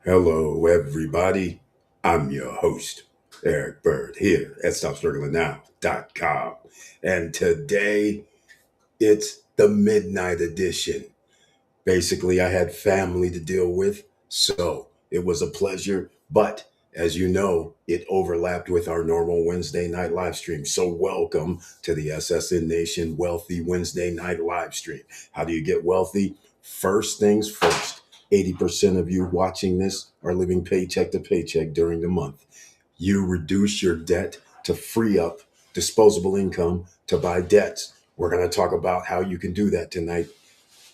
Hello, everybody. I'm your host, Eric Bird, here at StopStrugglingNow.com. And today, it's the midnight edition. Basically, I had family to deal with, so it was a pleasure. But as you know, it overlapped with our normal Wednesday night live stream. So, welcome to the SSN Nation Wealthy Wednesday night live stream. How do you get wealthy? First things first. 80% of you watching this are living paycheck to paycheck during the month. You reduce your debt to free up disposable income to buy debts. We're going to talk about how you can do that tonight.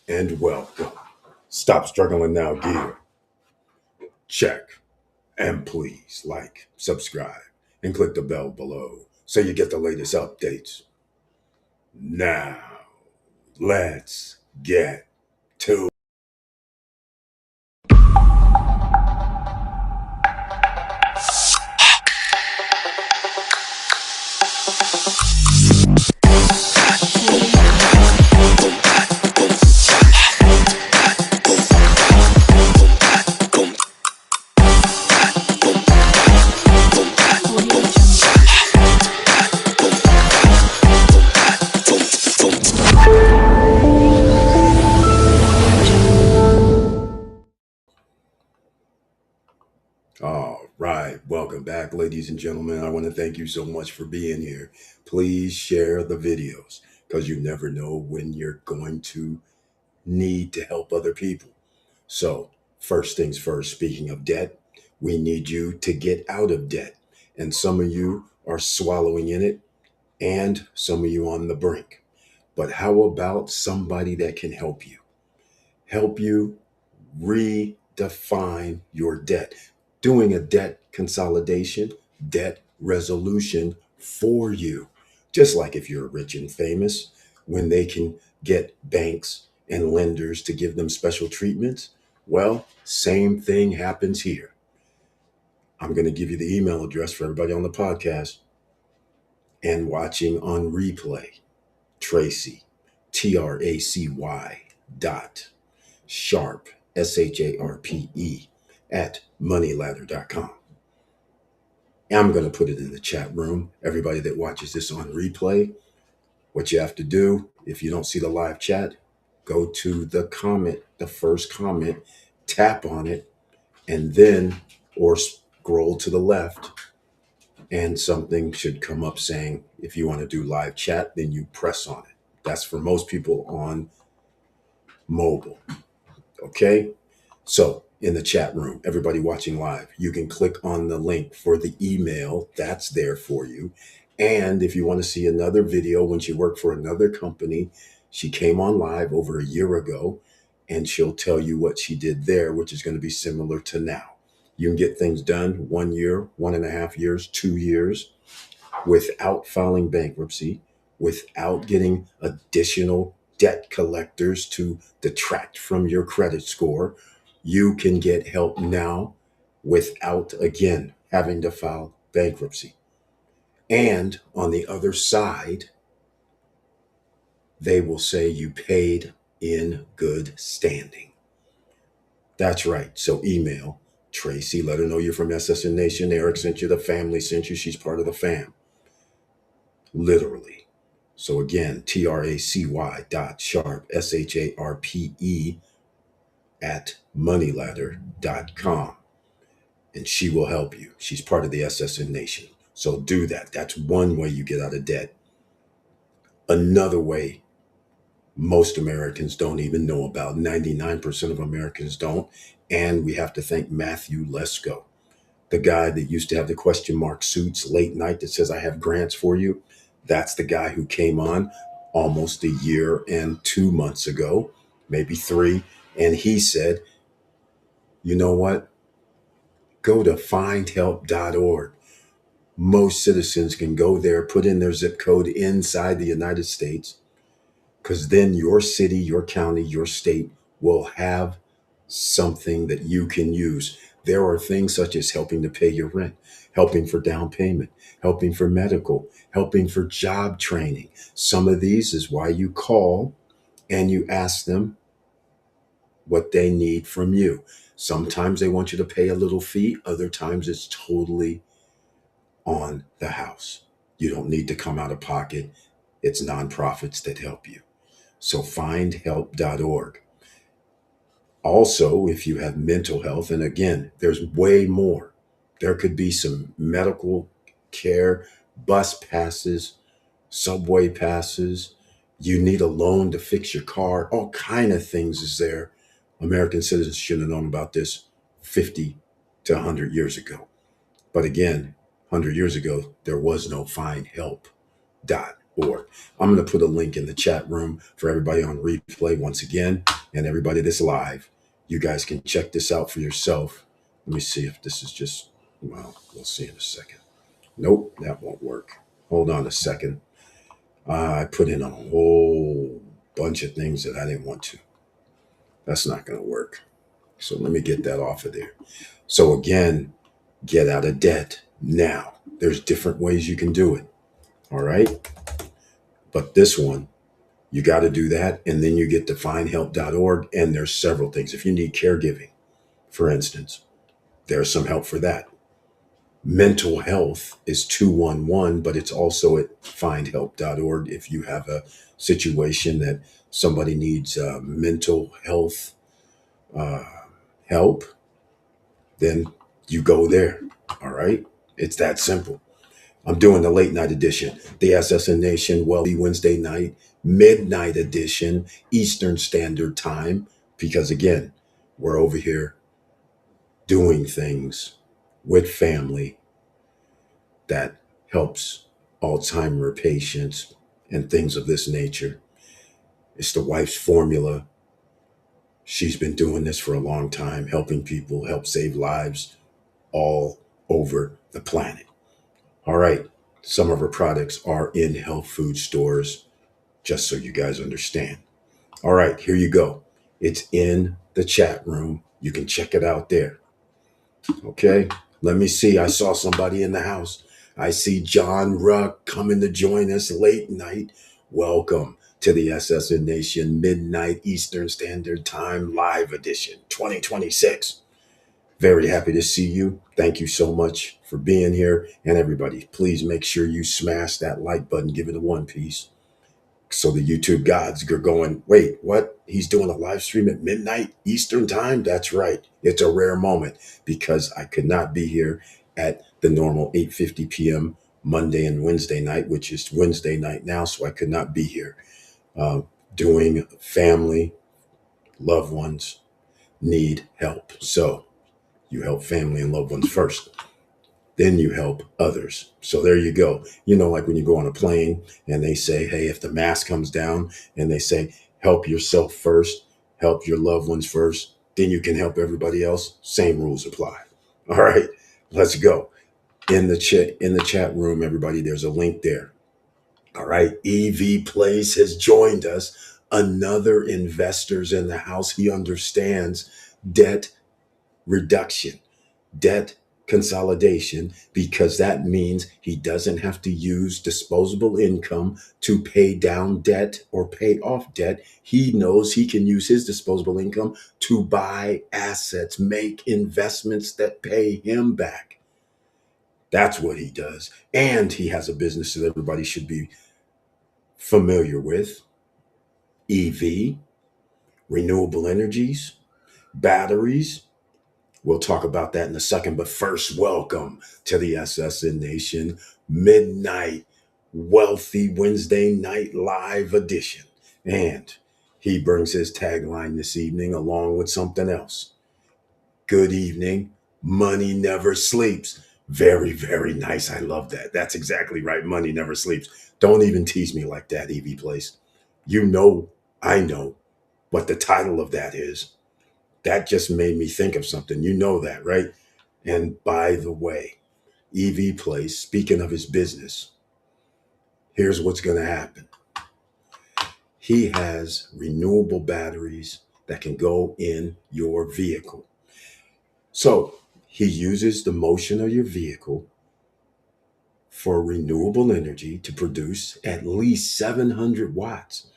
And welcome. Stop struggling now, gear. Check. And please like, subscribe, and click the bell below so you get the latest updates. Now, let's get to All right, welcome back, ladies and gentlemen. I want to thank you so much for being here. Please share the videos because you never know when you're going to need to help other people. So, first things first, speaking of debt, we need you to get out of debt. And some of you are swallowing in it, and some of you on the brink. But how about somebody that can help you? Help you redefine your debt. Doing a debt consolidation, debt resolution for you. Just like if you're rich and famous, when they can get banks and lenders to give them special treatments, well, same thing happens here. I'm going to give you the email address for everybody on the podcast and watching on replay. Tracy, Tracy dot Sharpe, SHARPE, at moneyladder.com. I'm going to put it in the chat room. Everybody that watches this on replay, what you have to do, if you don't see the live chat, go to the comment, the first comment, tap on it, and then, or scroll to the left, and something should come up saying, if you want to do live chat, then you press on it. That's for most people on mobile. Okay? So in the chat room, everybody watching live, you can click on the link for the email that's there for you. And if you want to see another video when she worked for another company, she came on live over a year ago, and she'll tell you what she did there, which is going to be similar to now. You can get things done 1 year, 1.5 years, 2 years without filing bankruptcy, without getting additional debt collectors to detract from your credit score. You can get help now without, again, having to file bankruptcy. And on the other side, they will say you paid in good standing. That's right. So email Tracy, let her know you're from SSN Nation. Eric sent you, the family sent you. She's part of the fam. Literally. So again, Tracy dot Sharpe, SHARPE, at moneyladder.com. And she will help you. She's part of the SSN Nation. So do that. That's one way you get out of debt. Another way most Americans don't even know about. 99% of Americans don't. And we have to thank Matthew Lesko, the guy that used to have the question mark suits late night that says, I have grants for you. That's the guy who came on almost a year and 2 months ago, maybe 3. And he said, you know what? Go to findhelp.org. Most citizens can go there, put in their zip code inside the United States, because then your city, your county, your state will have something that you can use. There are things such as helping to pay your rent, helping for down payment, helping for medical, helping for job training. Some of these is why you call and you ask them, what they need from you. Sometimes they want you to pay a little fee, other times it's totally on the house. You don't need to come out of pocket. It's nonprofits that help you. So findhelp.org. Also, if you have mental health, and again, there's way more. There could be some medical care, bus passes, subway passes. You need a loan to fix your car. All kind of things is there. American citizens should have known about this 50 to 100 years ago. But again, 100 years ago, there was no findhelp.org. I'm going to put a link in the chat room for everybody on replay once again, and everybody that's live. You guys can check this out for yourself. Let me see if this is just, well, we'll see in a second. Nope, that won't work. Hold on a second. I put in a whole bunch of things that I didn't want to. That's not going to work. So let me get that off of there. So again, get out of debt now. There's different ways you can do it. All right. But this one, you got to do that. And then you get to findhelp.org. And there's several things. If you need caregiving, for instance, there's some help for that. Mental health is 211, but it's also at findhelp.org. If you have a situation that somebody needs mental health help, then you go there. All right. It's that simple. I'm doing the late night edition, the SSN Nation Wealthy Wednesday night, midnight edition, Eastern Standard Time, because again, we're over here doing things with family that helps Alzheimer patients and things of this nature. It's the wife's formula. She's been doing this for a long time, helping people, help save lives all over the planet. All right. Some of her products are in health food stores, just so you guys understand. All right, here you go. It's in the chat room. You can check it out there. Okay. Let me see. I saw somebody in the house. I see John Ruck coming to join us late night. Welcome to the SSN Nation Midnight Eastern Standard Time Live Edition 2026. Very happy to see you. Thank you so much for being here. And everybody, please make sure you smash that like button, give it a one piece. So the YouTube gods are going, wait, what? He's doing a live stream at midnight Eastern time? That's right. It's a rare moment because I could not be here at the normal 8:50 p.m. Monday and Wednesday night, which is Wednesday night now. So I could not be here doing family, loved ones need help. So you help family and loved ones first. Then you help others. So there you go. You know, like when you go on a plane and they say, hey, if the mask comes down and they say, help yourself first, help your loved ones first, then you can help everybody else. Same rules apply. All right, let's go. In the chat room, everybody, there's a link there. All right. EV Place has joined us. Another investor's in the house. He understands debt reduction, debt consolidation, because that means he doesn't have to use disposable income to pay down debt or pay off debt. He knows he can use his disposable income to buy assets, make investments that pay him back. That's what he does. And he has a business that everybody should be familiar with: EV, renewable energies, batteries. We'll talk about that in a second. But first, welcome to the SSN Nation Midnight Wealthy Wednesday Night Live Edition. And he brings his tagline this evening along with something else. Good evening. Money never sleeps. Very, very nice. I love that. That's exactly right. Money never sleeps. Don't even tease me like that, EV Place. You know, I know what the title of that is. That just made me think of something. You know that, right? And by the way, EV Place, speaking of his business, here's what's going to happen. He has renewable batteries that can go in your vehicle. So he uses the motion of your vehicle for renewable energy to produce at least 700 watts.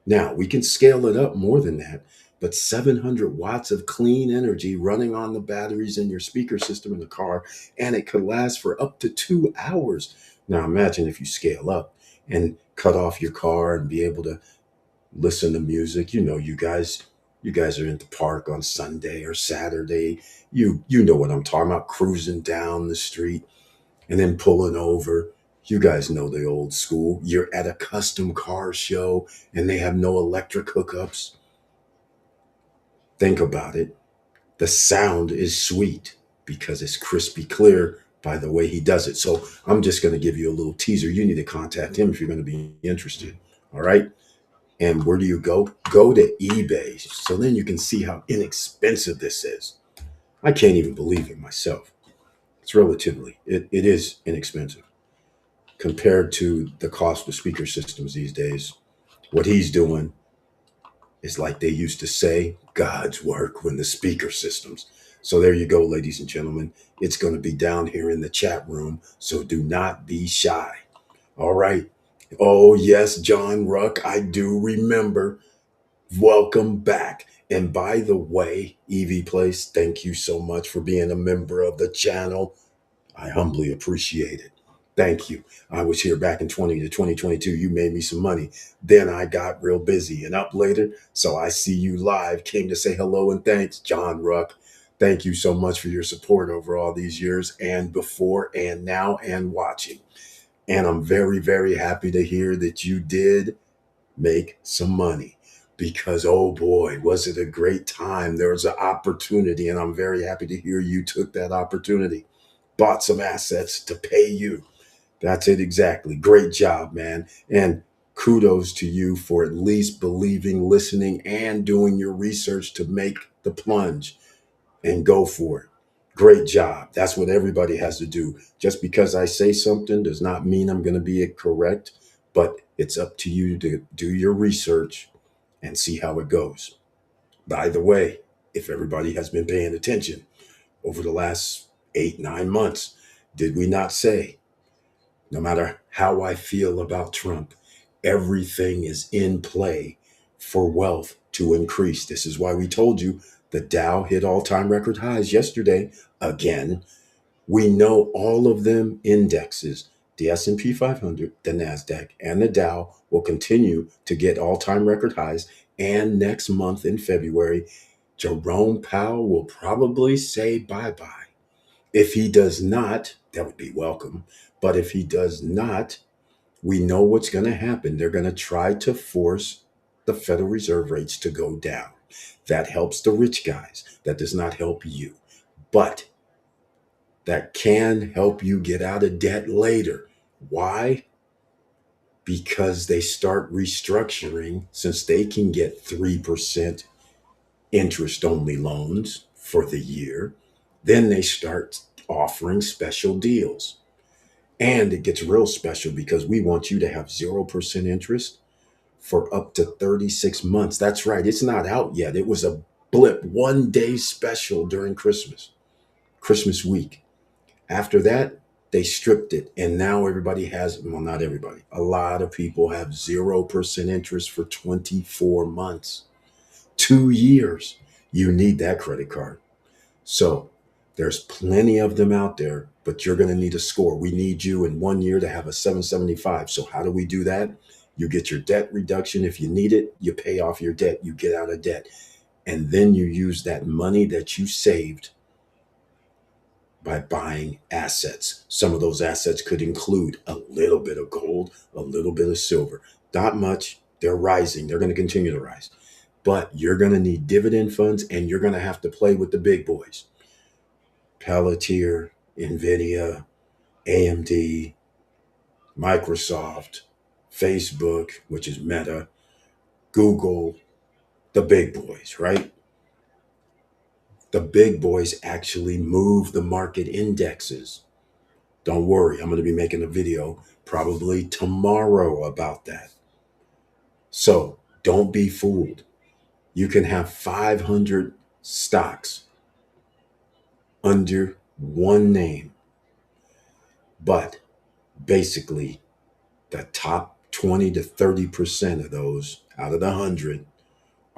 Now, we can scale it up more than that, but 700 watts of clean energy running on the batteries in your speaker system in the car, and it could last for up to 2 hours. Now imagine if you scale up and cut off your car and be able to listen to music. You guys are in the park on Sunday or Saturday. You know what I'm talking about, cruising down the street and then pulling over. You guys know the old school. You're at a custom car show and they have no electric hookups. Think about it. The sound is sweet because it's crispy clear by the way he does it. So I'm just going to give you a little teaser. You need to contact him if you're going to be interested. All right. And where do you go? Go to eBay. So then you can see how inexpensive this is. I can't even believe it myself. It is inexpensive compared to the cost of speaker systems these days. What he's doing is like they used to say, God's work when the speaker systems. So there you go, ladies and gentlemen. It's going to be down here in the chat room. So do not be shy. All right. Oh, yes, John Ruck, I do remember. Welcome back. And by the way, Evie Place, thank you so much for being a member of the channel. I humbly appreciate it. Thank you. I was here back in 20 to 2022. You made me some money. Then I got real busy and up later. So I see you live. Came to say hello and thanks, John Ruck. Thank you so much for your support over all these years and before and now and watching. And I'm very, very happy to hear that you did make some money because, oh boy, was it a great time. There was an opportunity, and I'm very happy to hear you took that opportunity, bought some assets to pay you. That's it exactly. Great job, man. And kudos to you for at least believing, listening, and doing your research to make the plunge and go for it. Great job. That's what everybody has to do. Just because I say something does not mean I'm going to be correct, but it's up to you to do your research and see how it goes. By the way, if everybody has been paying attention over the last 8, 9 months, did we not say, no matter how I feel about Trump, everything is in play for wealth to increase? This is why we told you the Dow hit all-time record highs yesterday again. We know all of them indexes, the S&P 500, the Nasdaq, and the Dow will continue to get all-time record highs. And next month in February, Jerome Powell will probably say bye-bye. If he does not, that would be welcome. But if he does not, we know what's going to happen. They're going to try to force the Federal Reserve rates to go down. That helps the rich guys. That does not help you. But that can help you get out of debt later. Why? Because they start restructuring, since they can get 3% interest only loans for the year. Then they start offering special deals. And it gets real special because we want you to have 0% interest for up to 36 months. That's right. It's not out yet. It was a blip, 1 day special during Christmas week. After that, they stripped it. And now everybody has, well, not everybody, a lot of people have 0% interest for 24 months, 2 years. You need that credit card. So there's plenty of them out there, but you're going to need a score. We need you in 1 year to have a 775. So how do we do that? You get your debt reduction. If you need it, you pay off your debt, you get out of debt. And then you use that money that you saved by buying assets. Some of those assets could include a little bit of gold, a little bit of silver. Not much. They're rising. They're going to continue to rise. But you're going to need dividend funds and you're going to have to play with the big boys. Palantir, Nvidia, AMD, Microsoft, Facebook, which is Meta, Google, the big boys, right? The big boys actually move the market indexes. Don't worry, I'm going to be making a video probably tomorrow about that. So don't be fooled. You can have 500 stocks under one name, but basically the top 20 to 30% of those out of the 100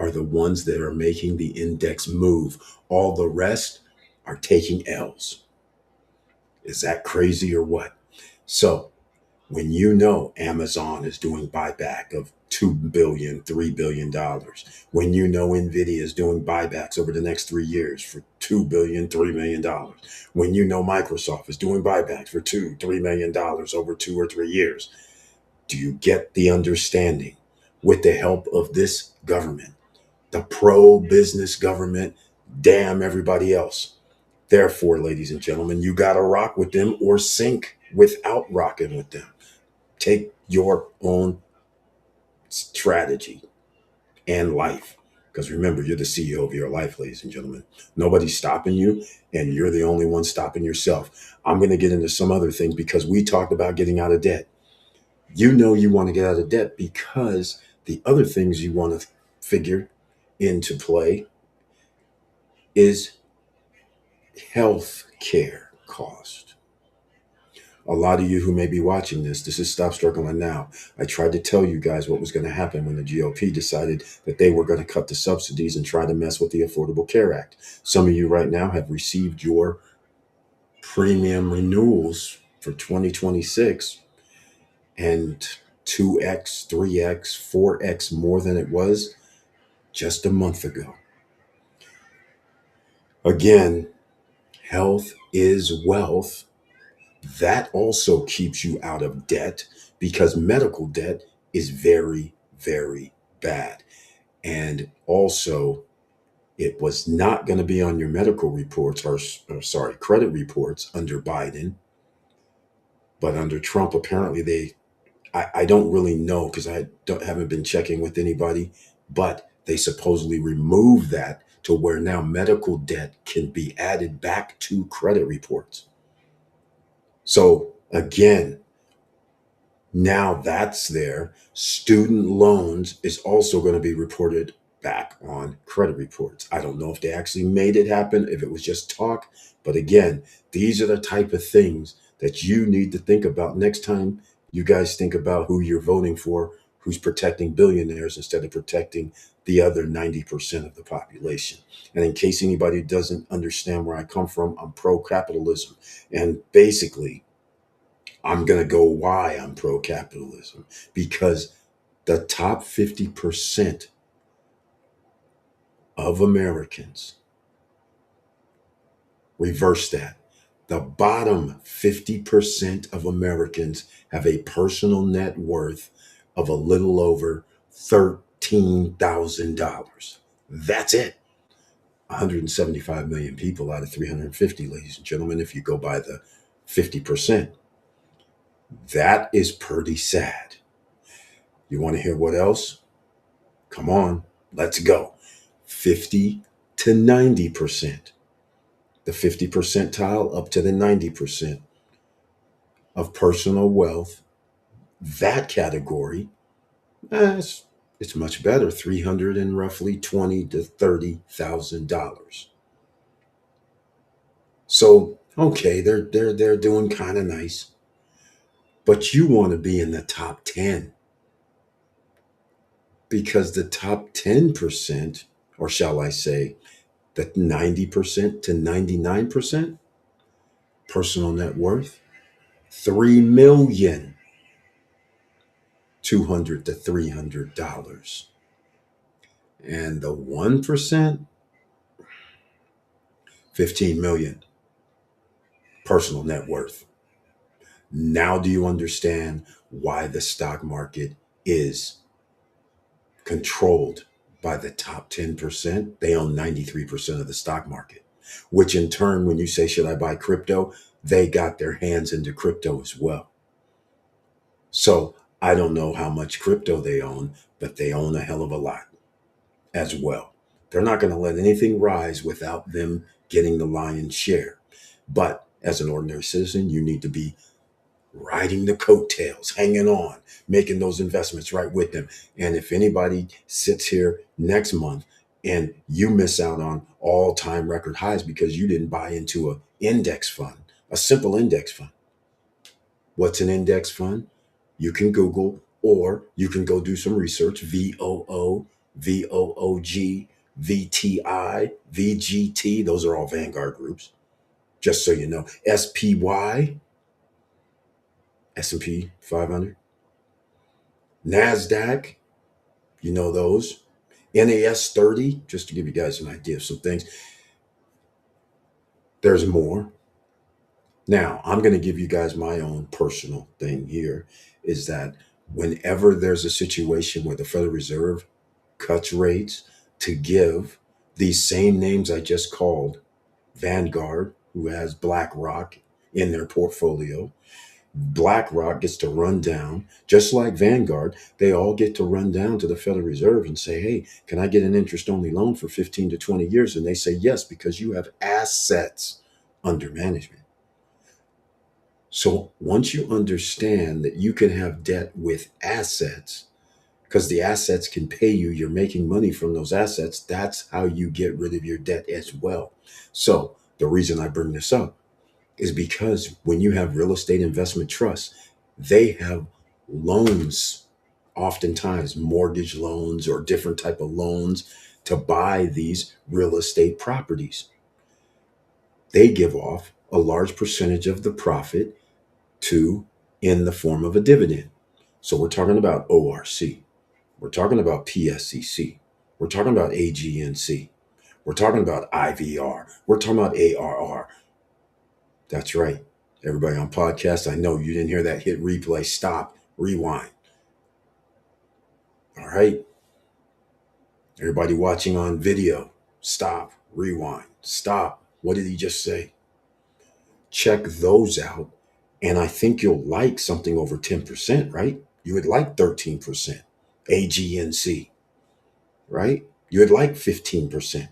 are the ones that are making the index move. All the rest are taking L's. Is that crazy or what? So when you know Amazon is doing buyback of $2 billion, $3 billion, when you know Nvidia is doing buybacks over the next 3 years for $2 billion, $3 million, when you know Microsoft is doing buybacks for $2, $3 million over 2 or 3 years, do you get the understanding? With the help of this government, the pro-business government, damn everybody else. Therefore, ladies and gentlemen, you got to rock with them or sink without rocking with them. Take your own strategy and life. Because remember, you're the CEO of your life, ladies and gentlemen. Nobody's stopping you, and you're the only one stopping yourself. I'm going to get into some other things because we talked about getting out of debt. You know you want to get out of debt because the other things you want to figure into play is health care cost. A lot of you who may be watching this is Stop Struggling Now. I tried to tell you guys what was going to happen when the GOP decided that they were going to cut the subsidies and try to mess with the Affordable Care Act. Some of you right now have received your premium renewals for 2026 and 2x, 3x, 4x more than it was just a month ago. Again, health is wealth. That also keeps you out of debt because medical debt is very, very bad. And also, it was not going to be on your medical reports or credit reports under Biden, but under Trump, apparently I don't really know because haven't been checking with anybody, but they supposedly removed that to where now medical debt can be added back to credit reports. So again, now that's there. Student loans is also going to be reported back on credit reports. I don't know if they actually made it happen, if it was just talk. But again, these are the type of things that you need to think about next time you guys think about who you're voting for, who's protecting billionaires instead of protecting the other 90% of the population. And in case anybody doesn't understand where I come from, I'm pro-capitalism. And basically, I'm going to go why I'm pro-capitalism. Because the top 50% of Americans, reverse that. The bottom 50% of Americans have a personal net worth of a little over $13,000. That's it. 175 million people out of 350, ladies and gentlemen, if you go by the 50%. That is pretty sad. You want to hear what else? Come on, let's go. 50 to 90%. The 50 percentile up to the 90% of personal wealth. That category, it's much better. 300 and roughly 20 to $30,000. So okay, they're doing kind of nice, but you want to be in the top 10 because the top 10%, or shall I say, the 90% to 99% personal net worth, 3,200,000 to $300. And the 1%, 15 million personal net worth. Now do you understand why the stock market is controlled by the top 10%? They own 93% of the stock market, which in turn, when you say, should I buy crypto? They got their hands into crypto as well. So I don't know how much crypto they own, but they own a hell of a lot as well. They're not going to let anything rise without them getting the lion's share. But as an ordinary citizen, you need to be riding the coattails, hanging on, making those investments right with them. And if anybody sits here next month and you miss out on all-time record highs because you didn't buy into an index fund, a simple index fund. What's an index fund? You can Google or you can go do some research, VOO, VOOG, VTI, VGT. Those are all Vanguard groups, just so you know. SPY, S&P 500. NASDAQ, you know those. NAS 30, just to give you guys an idea of some things. There's more. Now, I'm going to give you guys my own personal thing here is that whenever there's a situation where the Federal Reserve cuts rates to give these same names I just called, Vanguard, who has BlackRock in their portfolio, BlackRock gets to run down, just like Vanguard, they all get to run down to the Federal Reserve and say, hey, can I get an interest only loan for 15 to 20 years? And they say, yes, because you have assets under management. So once you understand that you can have debt with assets, because the assets can pay you, you're making money from those assets, that's how you get rid of your debt as well. So the reason I bring this up is because when you have real estate investment trusts, they have loans, oftentimes mortgage loans or different type of loans to buy these real estate properties. They give off a large percentage of the profit to in the form of a dividend. So we're talking about ORC. We're talking about PSCC. We're talking about AGNC. We're talking about IVR. We're talking about ARR. That's right. Everybody on podcast, I know you didn't hear that. Hit replay, stop, rewind. All right. Everybody watching on video, stop, rewind, stop. What did he just say? Check those out. And I think you'll like something over 10%, right? You would like 13%, AGNC, right? You would like 15%, 16%,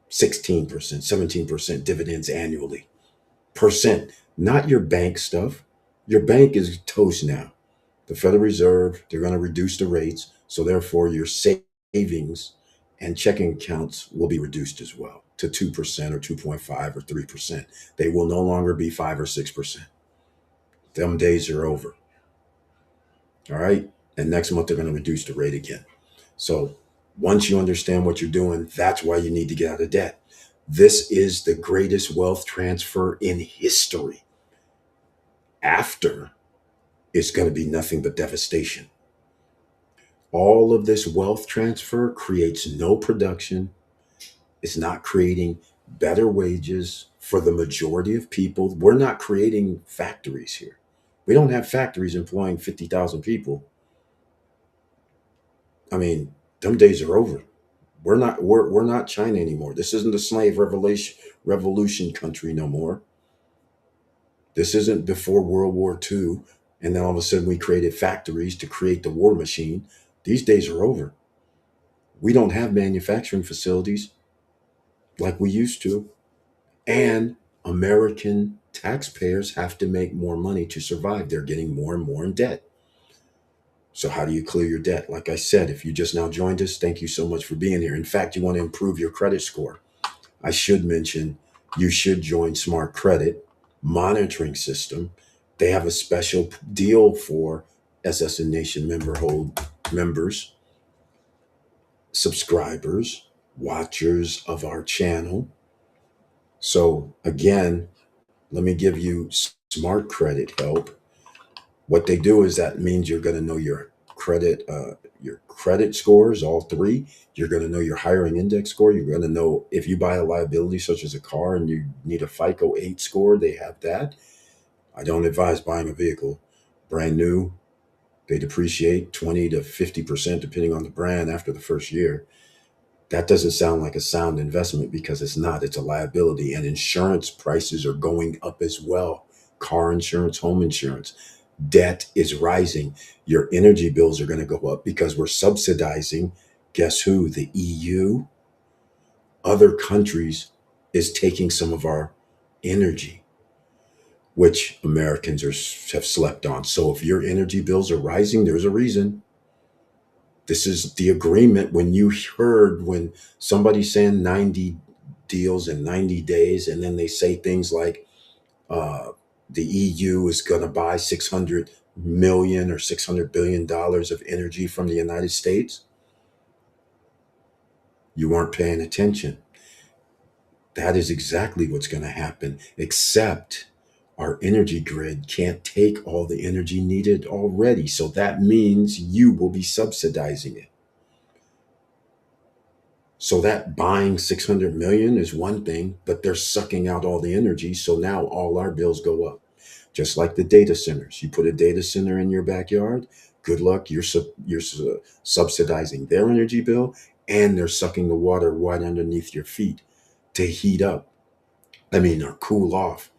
17% dividends annually. Percent, not your bank stuff. Your bank is toast now. The Federal Reserve, they're going to reduce the rates. So therefore, your savings and checking accounts will be reduced as well to 2% or 2.5 or 3%. They will no longer be 5 or 6%. Them days are over. All right. And next month, they're going to reduce the rate again. So once you understand what you're doing, that's why you need to get out of debt. This is the greatest wealth transfer in history. After, it's going to be nothing but devastation. All of this wealth transfer creates no production. It's not creating better wages for the majority of people. We're not creating factories here. We don't have factories employing 50,000 people. I mean, them days are over. We're not China anymore. This isn't the slave revolution country no more. This isn't before World War II. And then all of a sudden we created factories to create the war machine. These days are over. We don't have manufacturing facilities like we used to. And American taxpayers have to make more money to survive. They're getting more and more in debt. So, how do you clear your debt? Like I said, if you just now joined us, thank you so much for being here. In fact, you want to improve your credit score. I should mention you should join Smart Credit Monitoring System. They have a special deal for SSN Nation members, subscribers, watchers of our channel. So again, let me give you Smart Credit help. What they do is that means you're going to know your credit scores, all three. You're going to know your hiring index score. You're going to know if you buy a liability such as a car and you need a FICO 8 score, they have that. I don't advise buying a vehicle brand new. They depreciate 20 to 50% depending on the brand after the first year. That doesn't sound like a sound investment because it's not. It's a liability, and insurance prices are going up as well. Car insurance, home insurance. Debt is rising. Your energy bills are going to go up because we're subsidizing, guess who? The EU. Other countries is taking some of our energy, which Americans have slept on. So if your energy bills are rising, there's a reason. This is the agreement. When you heard when somebody's saying 90 deals in 90 days, and then they say things like uh, the EU is going to buy 600 million or $600 billion of energy from the United States. You weren't paying attention. That is exactly what's going to happen, except our energy grid can't take all the energy needed already. So that means you will be subsidizing it. So that buying 600 million is one thing, but they're sucking out all the energy. So now all our bills go up. Just like the data centers. You put a data center in your backyard, good luck. You're subsidizing their energy bill, and they're sucking the water right underneath your feet to heat up. I mean, or cool off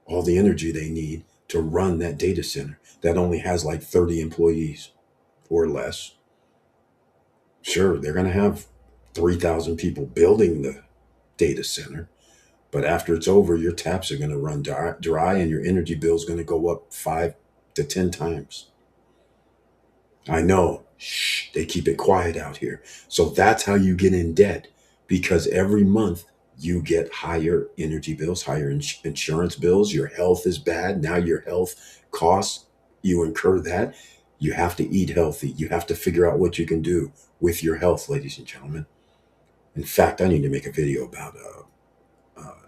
all the energy they need to run that data center that only has like 30 employees or less. Sure, they're going to have 3,000 people building the data center, but after it's over, your taps are going to run dry and your energy bill is going to go up 5 to 10 times. I know. Shh, they keep it quiet out here. So that's how you get in debt, because every month you get higher energy bills, higher insurance bills. Your health is bad. Now your health costs, you incur that. You have to eat healthy. You have to figure out what you can do with your health, ladies and gentlemen. In fact, I need to make a video about a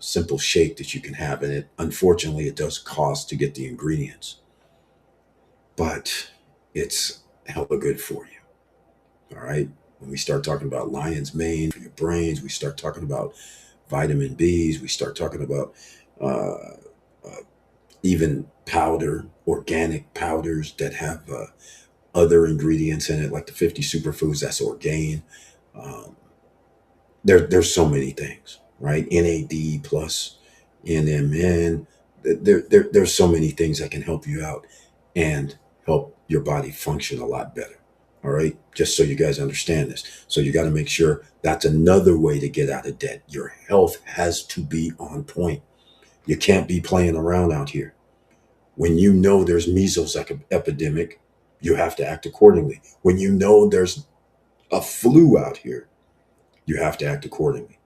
simple shake that you can have. And unfortunately, it does cost to get the ingredients, but it's hella good for you. All right. When we start talking about lion's mane for your brains, we start talking about vitamin B's, we start talking about uh, uh, even powder, organic powders that have other ingredients in it, like the 50 superfoods, that's orgain. Um, there's so many things, right? NAD plus NMN. There's so many things that can help you out and help your body function a lot better. All right. Just so you guys understand this. So you got to make sure that's another way to get out of debt. Your health has to be on point. You can't be playing around out here. When you know there's measles epidemic, you have to act accordingly. When you know there's a flu out here, you have to act accordingly.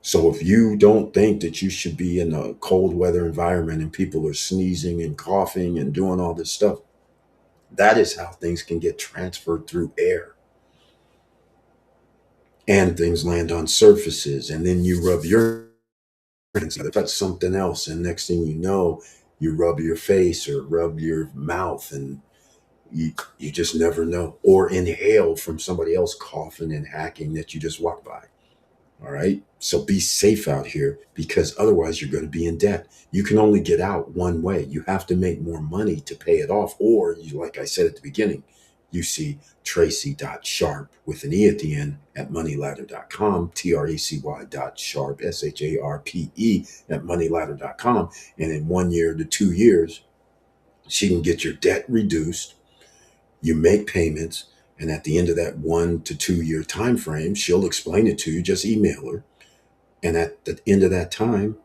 So if you don't think that you should be in a cold weather environment and people are sneezing and coughing and doing all this stuff, that is how things can get transferred through air. And things land on surfaces, and then you rub your hands, touch something else, and next thing you know, you rub your face or rub your mouth, and you just never know. Or inhale from somebody else coughing and hacking that you just walk by. All right. So be safe out here, because otherwise you're going to be in debt. You can only get out one way. You have to make more money to pay it off. Or you, like I said at the beginning, you see tracy.sharpe with an E at the end at moneyladder.com, TRACY.sharpe, SHARPE at moneyladder.com. And in 1 year to 2 years, she can get your debt reduced. You make payments, and at the end of that 1 to 2 year time frame, she'll explain it to you. Just email her, and at the end of that time,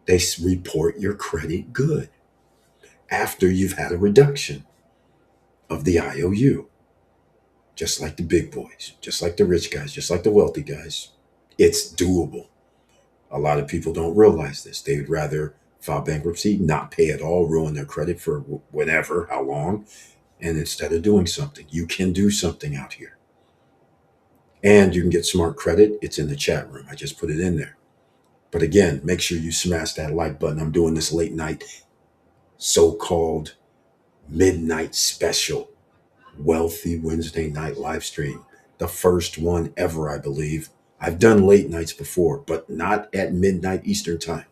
they report your credit good after you've had a reduction of the IOU. Just like the big boys, just like the rich guys, just like the wealthy guys. It's doable. A lot of people don't realize this. They would rather file bankruptcy, not pay at all, ruin their credit for whenever, how long, and instead of doing something, you can do something out here. And you can get smart credit. It's in the chat room. I just put it in there. But again, make sure you smash that like button. I'm doing this late night, so-called midnight special, wealthy Wednesday night live stream. The first one ever, I believe. I've done late nights before, but not at midnight Eastern time.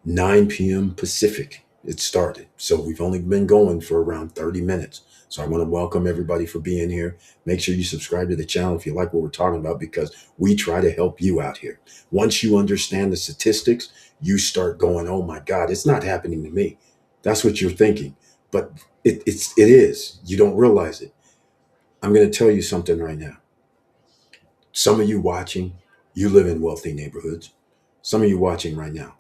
9 p.m. Pacific, it started. So we've only been going for around 30 minutes. So I want to welcome everybody for being here. Make sure you subscribe to the channel if you like what we're talking about, because we try to help you out here. Once you understand the statistics, you start going, oh my God, it's not happening to me. That's what you're thinking. But it is. You don't realize it. I'm going to tell you something right now. Some of you watching, you live in wealthy neighborhoods. Some of you watching right now.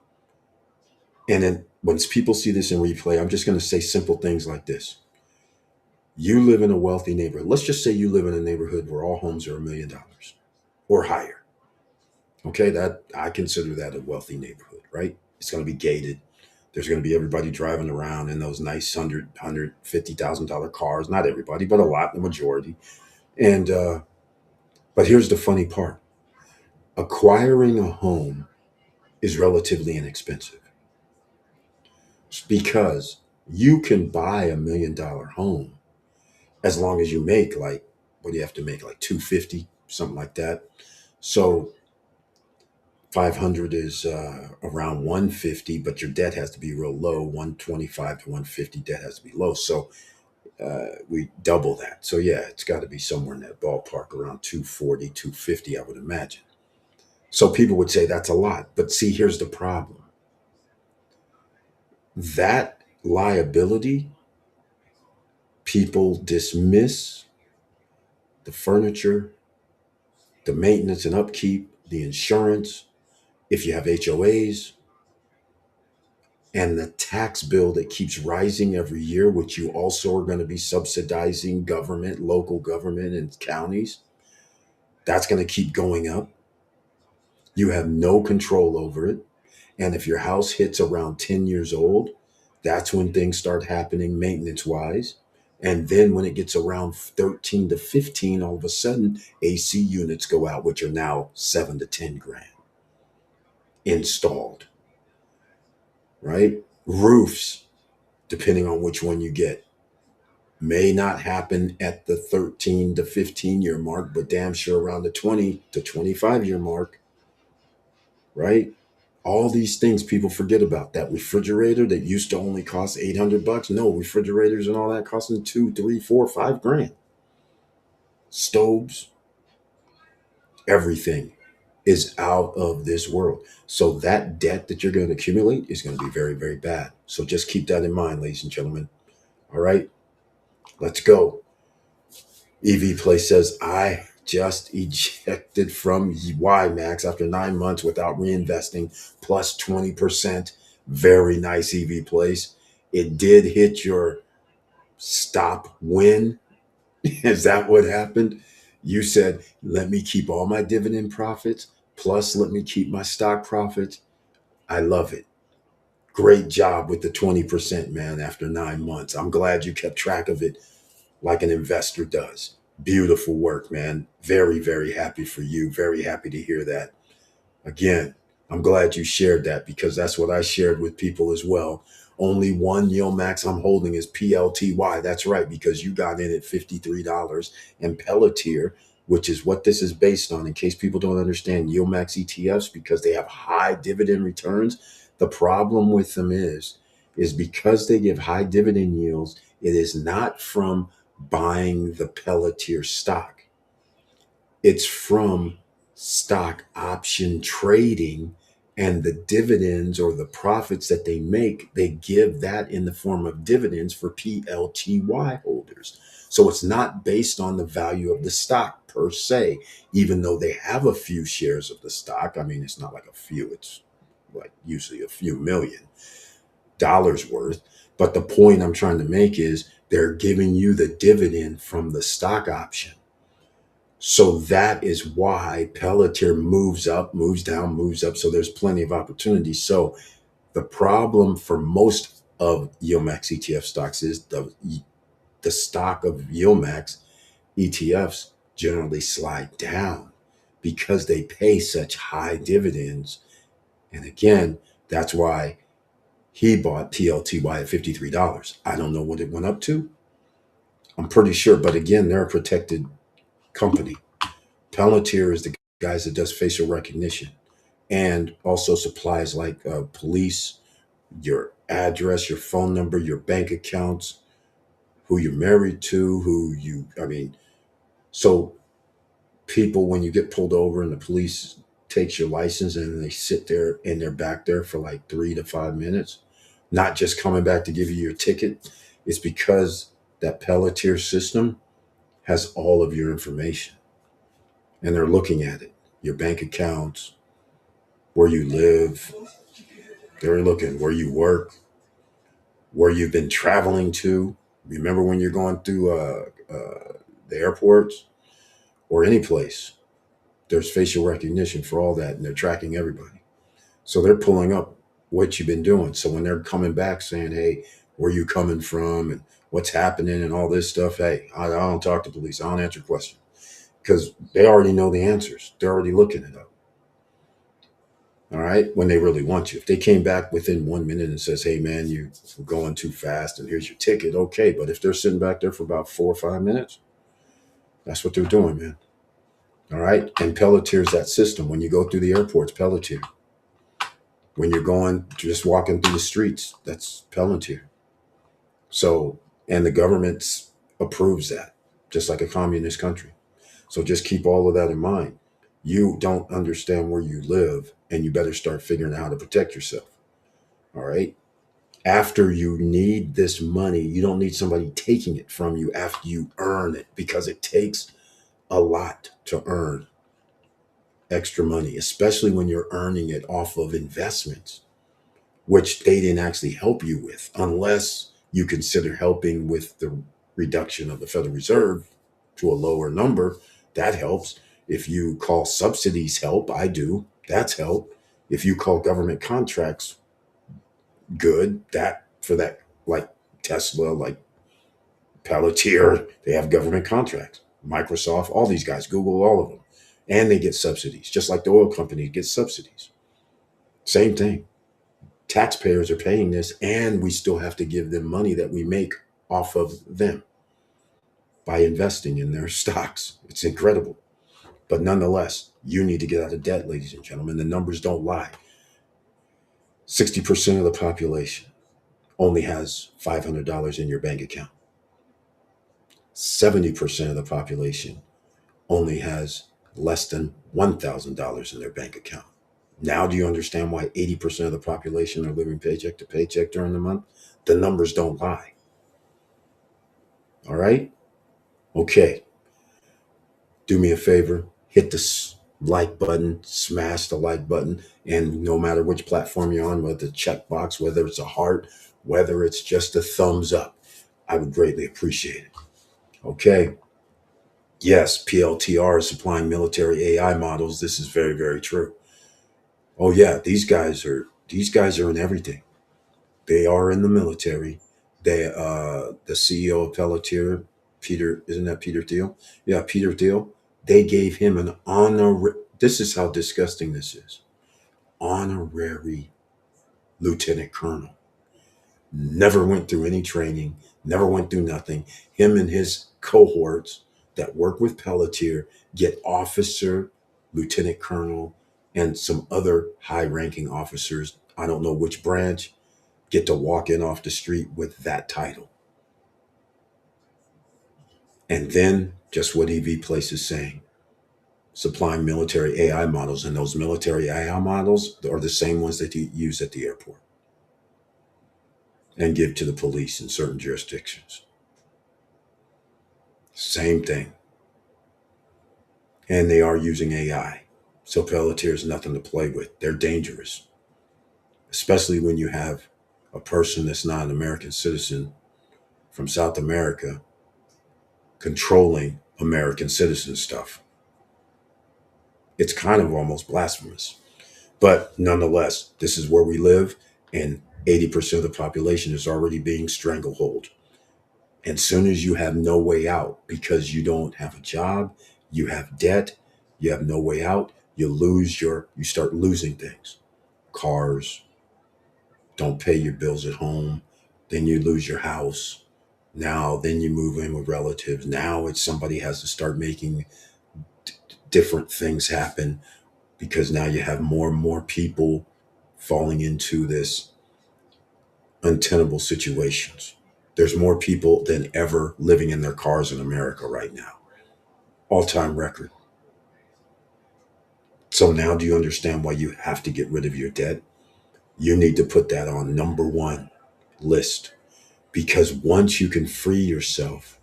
And then once people see this in replay, I'm just going to say simple things like this. You live in a wealthy neighborhood. Let's just say you live in a neighborhood where all homes are $1 million or higher. Okay, that I consider that a wealthy neighborhood, right? It's going to be gated. There's going to be everybody driving around in those nice $150,000 cars. Not everybody, but a lot, the majority. And But here's the funny part: acquiring a home is relatively inexpensive because you can buy $1 million home as long as you make like, what do you have to make, like 250, something like that. So 500 is around 150, but your debt has to be real low. 125 to 150 debt has to be low. So we double that. So yeah, it's got to be somewhere in that ballpark around 240, 250, I would imagine. So people would say that's a lot. But see, here's the problem: that liability, people dismiss the furniture, the maintenance and upkeep, the insurance, if you have HOAs, and the tax bill that keeps rising every year, which you also are going to be subsidizing government, local government, and counties. That's going to keep going up. You have no control over it. And if your house hits around 10 years old, that's when things start happening maintenance wise. And then when it gets around 13 to 15, all of a sudden, AC units go out, which are now 7 to 10 grand installed, right? Roofs, depending on which one you get, may not happen at the 13 to 15-year mark, but damn sure around the 20 to 25-year mark, right? All these things people forget about. That refrigerator that used to only cost $800. No, refrigerators and all that costing 2, 3, 4, 5 grand. Stoves, everything is out of this world. So that debt that you're going to accumulate is going to be very, very bad. So just keep that in mind, ladies and gentlemen. All right, let's go. EV Play says, I just ejected from YMAX after 9 months without reinvesting, plus 20%. Very nice, EV Place. It did hit your stop win. Is that what happened? You said, let me keep all my dividend profits, plus let me keep my stock profits. I love it. Great job with the 20%, man, after 9 months. I'm glad you kept track of it like an investor does. Beautiful work, man. Very, very happy for you. Very happy to hear that. Again, I'm glad you shared that because that's what I shared with people as well. Only one yield max I'm holding is PLTY. That's right, because you got in at $53. And Pelletier, which is what this is based on, in case people don't understand yield max ETFs, because they have high dividend returns. The problem with them is because they give high dividend yields, it is not from buying the Pelletier stock. It's from stock option trading, and the dividends or the profits that they make, they give that in the form of dividends for PLTY holders. So it's not based on the value of the stock per se, even though they have a few shares of the stock. I mean, it's not like a few, it's like usually a few $1 million worth. But the point I'm trying to make is they're giving you the dividend from the stock option. So that is why Pelletier moves up, moves down, moves up. So there's plenty of opportunity. So the problem for most of YieldMax ETF stocks is the stock of YieldMax ETFs generally slide down because they pay such high dividends. And again, that's why he bought PLTY at $53. I don't know what it went up to. I'm pretty sure. But again, they're a protected company. Palantir is the guys that does facial recognition and also supplies like police, your address, your phone number, your bank accounts, who you're married to, I mean, so people, when you get pulled over and the police takes your license and they sit there and they're back there for like 3 to 5 minutes, not just coming back to give you your ticket, it's because that Palantir system has all of your information and they're looking at it, your bank accounts, where you live. They're looking where you work, where you've been traveling to. Remember when you're going through the airports or any place, there's facial recognition for all that, and they're tracking everybody. So they're pulling up what you've been doing. So when they're coming back saying, hey, where you coming from and what's happening and all this stuff, hey, I don't talk to police. I don't answer questions. because they already know the answers. They're already looking it up. All right. When they really want you. If they came back within 1 minute and says, hey man, you're going too fast and here's your ticket, okay. But if they're sitting back there for about 4 or 5 minutes, that's what they're doing, man. All right. And Pelletier's that system. When you go through the airports, Pelletier. When you're going, just walking through the streets, that's Pelletier. So, and the government approves that, just like a communist country. So just keep all of that in mind. You don't understand where you live, and you better start figuring out how to protect yourself. All right. After you need this money, you don't need somebody taking it from you after you earn it, because it takes a lot to earn extra money, especially when you're earning it off of investments, which they didn't actually help you with, unless you consider helping with the reduction of the Federal Reserve to a lower number. That helps. If you call subsidies help, I do. That's help. If you call government contracts good, that for that, like Tesla, like Palantir, they have government contracts. Microsoft, all these guys, Google, all of them. And they get subsidies, just like the oil companies get subsidies. Same thing. Taxpayers are paying this, and we still have to give them money that we make off of them by investing in their stocks. It's incredible. But nonetheless, you need to get out of debt, ladies and gentlemen. The numbers don't lie. 60% of the population only has $500 in your bank account. 70% of the population only has less than $1,000 in their bank account. Now, do you understand why 80% of the population are living paycheck to paycheck during the month? The numbers don't lie. All right? Okay. Do me a favor, hit the like button, smash the like button, and no matter which platform you're on, whether it's a checkbox, whether it's a heart, whether it's just a thumbs up, I would greatly appreciate it. Okay. Yes, PLTR is supplying military AI models. This is very, very true. Oh yeah, these guys are in everything. They are in the military. They the CEO of Pelletier, Peter, isn't that Peter Thiel? Yeah, Peter Thiel. They gave him an honor. This is how disgusting this is. Honorary lieutenant colonel. Never went through any training. Never went through nothing. Him and his cohorts that work with Pelletier get officer, lieutenant colonel, and some other high-ranking officers. I don't know which branch, get to walk in off the street with that title. And then just what EV Place is saying, supplying military AI models. And those military AI models are the same ones that you use at the airport and give to the police in certain jurisdictions. Same thing. And they are using AI. So Pelletier is nothing to play with. They're dangerous, especially when you have a person that's not an American citizen from South America controlling American citizen stuff. It's kind of almost blasphemous. But nonetheless, this is where we live, and 80% of the population is already being stranglehold. And soon as you have no way out because you don't have a job, you have debt, you have no way out, you start losing things. Cars, don't pay your bills at home, then you lose your house. Now, then you move in with relatives. Now it's somebody has to start making different things happen, because now you have more and more people falling into this untenable situations. There's more people than ever living in their cars in America right now. All-time record. So now do you understand why you have to get rid of your debt? You need to put that on number one list, because once you can free yourself,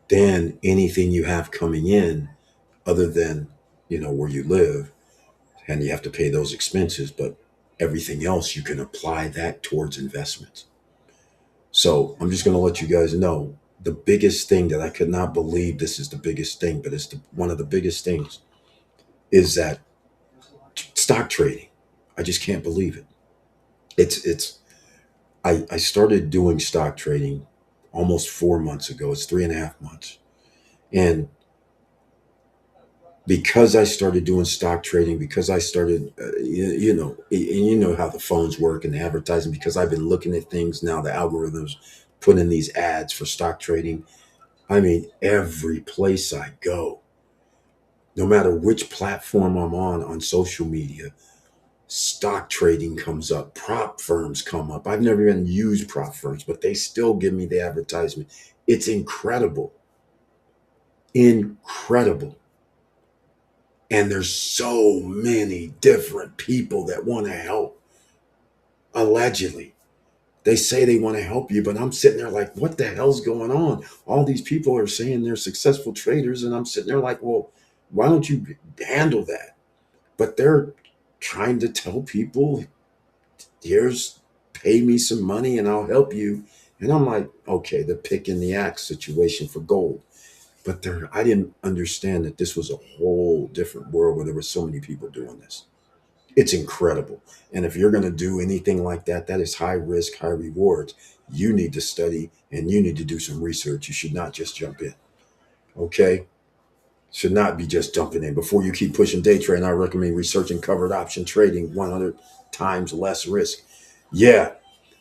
then anything you have coming in other than, where you live, and you have to pay those expenses, but everything else you can apply that towards investments. So I'm just going to let you guys know the biggest thing that I could not believe, this is the biggest thing, but it's one of the biggest things, is that stock trading. I just can't believe it. I started doing stock trading almost 4 months ago. It's 3.5 months. And Because I started doing stock trading, because I started, and you know how the phones work and the advertising, because I've been looking at things now, the algorithms put in these ads for stock trading. I mean, every place I go, no matter which platform I'm on social media, stock trading comes up, prop firms come up. I've never even used prop firms, but they still give me the advertisement. It's incredible, incredible. And there's so many different people that want to help. Allegedly, they say they want to help you, but I'm sitting there like, what the hell's going on? All these people are saying they're successful traders, and I'm sitting there like, well, why don't you handle that? But they're trying to tell people, here's, pay me some money and I'll help you. And I'm like, okay, the pick and the axe situation for gold. But there, I didn't understand that this was a whole different world where there were so many people doing this. It's incredible. And if you're going to do anything like that, that is high risk, high rewards. You need to study and you need to do some research. You should not just jump in. Okay? Should not be just jumping in. Before you keep pushing day trading, I recommend researching covered option trading, 100 times less risk. Yeah,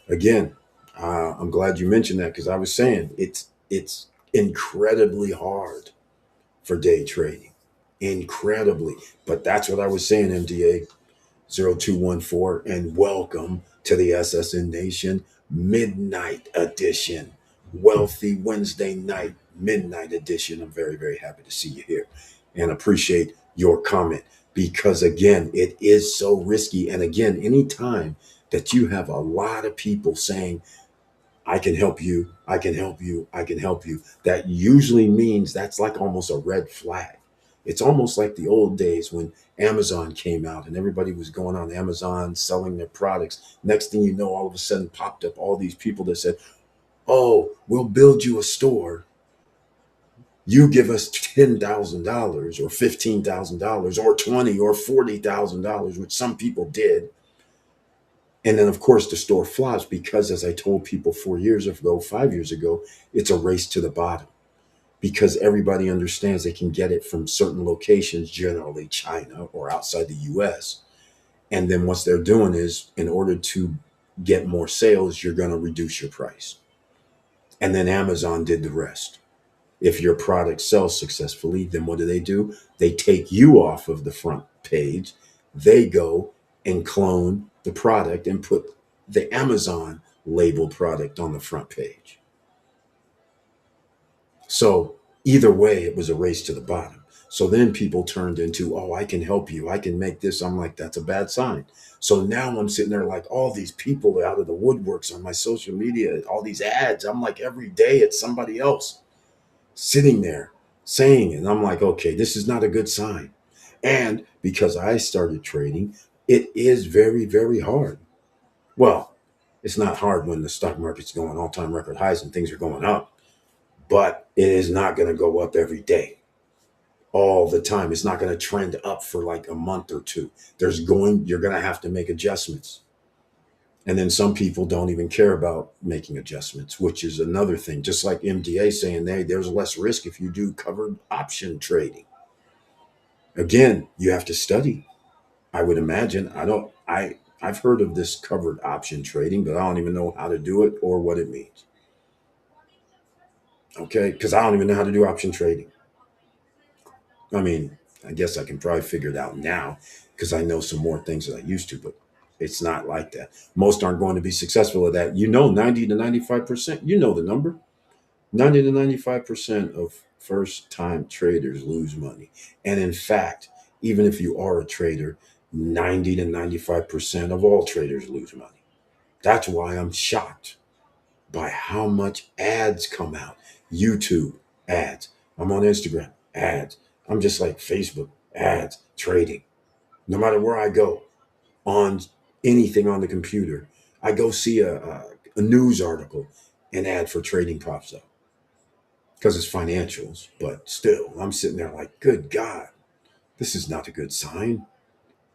again, I'm glad you mentioned that because I was saying it's incredibly hard for day trading, incredibly. But that's what I was saying, MDA 0214, and welcome to the SSN Nation Midnight Edition, Wealthy Wednesday Night Midnight Edition. I'm very, very happy to see you here and appreciate your comment because, again, it is so risky. And again, anytime that you have a lot of people saying, I can help you, I can help you, I can help you, that usually means that's like almost a red flag. It's almost like the old days when Amazon came out and everybody was going on Amazon selling their products. Next thing you know, all of a sudden popped up all these people that said, oh, we'll build you a store. You give us $10,000 or $15,000 or 20 or $40,000, which some people did. And then, of course, the store flops because, as I told people 4 years ago, 5 years ago, it's a race to the bottom because everybody understands they can get it from certain locations, generally China or outside the US. And then, what they're doing is, in order to get more sales, you're going to reduce your price. And then Amazon did the rest. If your product sells successfully, then what do? They take you off of the front page. They go and clone the product and put the Amazon labeled product on the front page. So either way, it was a race to the bottom. So then people turned into, oh, I can help you. I can make this. I'm like, that's a bad sign. So now I'm sitting there like all these people out of the woodworks on my social media, all these ads. I'm like, every day it's somebody else sitting there saying it. And I'm like, okay, this is not a good sign. And because I started trading, it is very, very hard. Well, it's not hard when the stock market's going all time record highs and things are going up, but it is not going to go up every day, all the time. It's not going to trend up for like a month or two. You're going to have to make adjustments. And then some people don't even care about making adjustments, which is another thing. Just like MDA saying, hey, there's less risk if you do covered option trading. Again, you have to study. I would imagine. I've heard of this covered option trading, but I don't even know how to do it or what it means. Okay, because I don't even know how to do option trading. I mean, I guess I can probably figure it out now because I know some more things that I used to, but it's not like that. Most aren't going to be successful at that. 90 to 95%, you know the number. 90 to 95% of first time traders lose money. And in fact, even if you are a trader, 90 to 95% of all traders lose money. That's why I'm shocked by how much ads come out. YouTube ads. I'm on Instagram ads. I'm just like Facebook ads, trading. No matter where I go on anything on the computer, I go see a news article, an ad for trading pops up because it's financials. But still, I'm sitting there like, good God, this is not a good sign.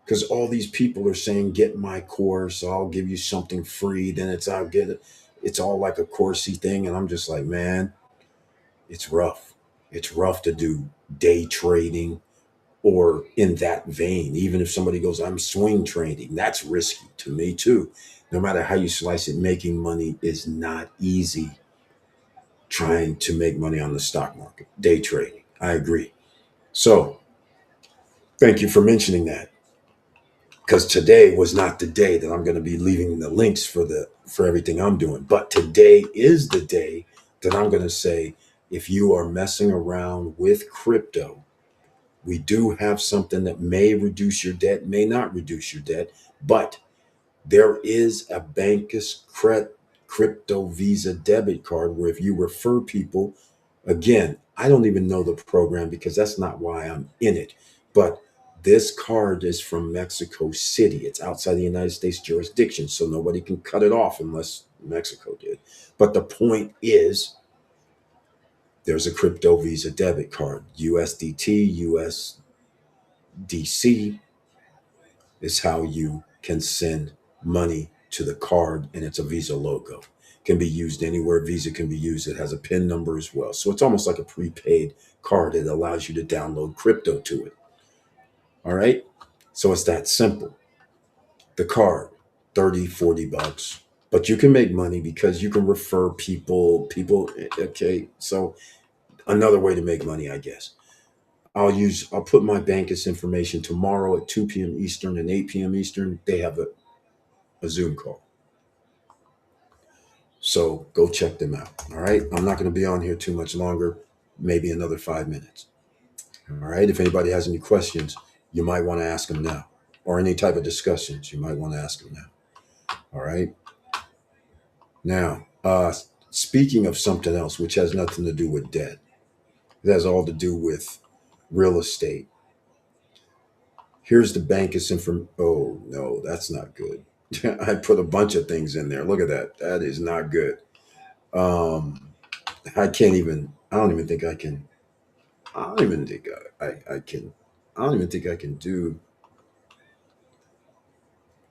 Because all these people are saying, get my course, I'll give you something free. Then I'll get it. It's all like a coursey thing. And I'm just like, man, it's rough. It's rough to do day trading or in that vein. Even if somebody goes, I'm swing trading, that's risky to me too. No matter how you slice it, making money is not easy. Trying to make money on the stock market, day trading. I agree. So thank you for mentioning that, because today was not the day that I'm going to be leaving the links for everything I'm doing. But today is the day that I'm going to say, if you are messing around with crypto, we do have something that may reduce your debt, may not reduce your debt, but there is a Bancus crypto Visa debit card where if you refer people, again, I don't even know the program because that's not why I'm in it. But this card is from Mexico City. It's outside the United States jurisdiction, so nobody can cut it off unless Mexico did. But the point is, there's a crypto Visa debit card. USDT, USDC is how you can send money to the card, and it's a Visa logo. Can be used anywhere Visa can be used. It has a PIN number as well. So it's almost like a prepaid card. It allows you to download crypto to it. All right. So it's that simple. The card, 30, $40. But you can make money because you can refer people. Okay. So another way to make money, I guess. I'll put my Bankers information tomorrow at 2 p.m. Eastern and 8 p.m. Eastern. They have a Zoom call. So go check them out. All right. I'm not going to be on here too much longer, maybe another 5 minutes. All right. If anybody has any questions, you might want to ask them now, or any type of discussions, you might want to ask them now. All right. Now, speaking of something else, which has nothing to do with debt, it has all to do with real estate. Here's the Bankers info. Oh, no, that's not good. I put a bunch of things in there. Look at that. That is not good. Um, I don't even think I can I don't even think I can. I don't even think I can do.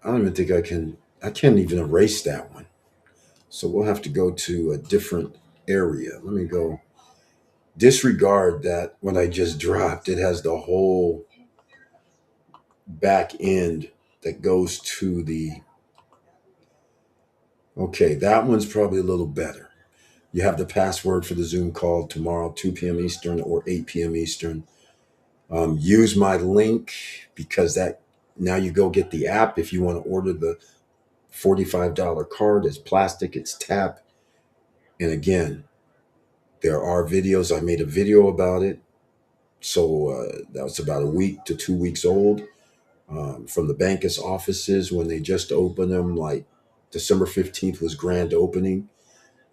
I don't even think I can. I can't even erase that one. So we'll have to go to a different area. Let me go. Disregard that what I just dropped. It has the whole back end that goes to the. Okay, that one's probably a little better. You have the password for the Zoom call tomorrow, 2 p.m. Eastern or 8 p.m. Eastern. Use my link because that now you go get the app if you want to order the $45 card. It's plastic, it's tap. And again, there are videos. I made a video about it. So that was about a week to 2 weeks old, from the Bancus offices when they just opened them. Like December 15th was grand opening.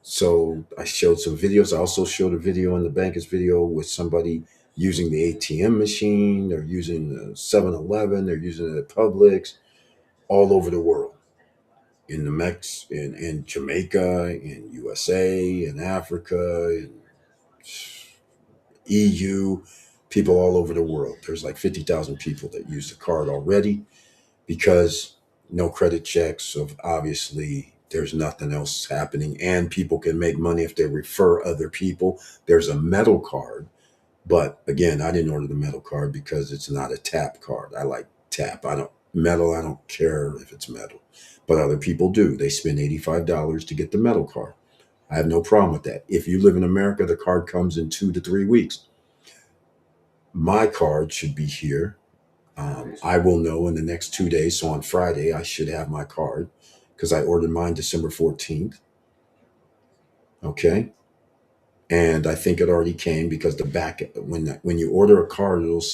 So I showed some videos. I also showed a video in the Bancus video with somebody using the ATM machine. They're using the 7-Eleven. They're using it at Publix all over the world. In in Jamaica, in USA, in Africa, in EU, people all over the world. There's like 50,000 people that use the card already because no credit checks of obviously there's nothing else happening, and people can make money if they refer other people. There's a metal card, but again, I didn't order the metal card because it's not a tap card. I like tap. I don't care if it's metal. But other people do. They spend $85 to get the metal card. I have no problem with that. If you live in America, the card comes in 2 to 3 weeks. My card should be here. I will know in the next 2 days. So on Friday, I should have my card because I ordered mine December 14th. Okay. And I think it already came because the back, when you order a card, when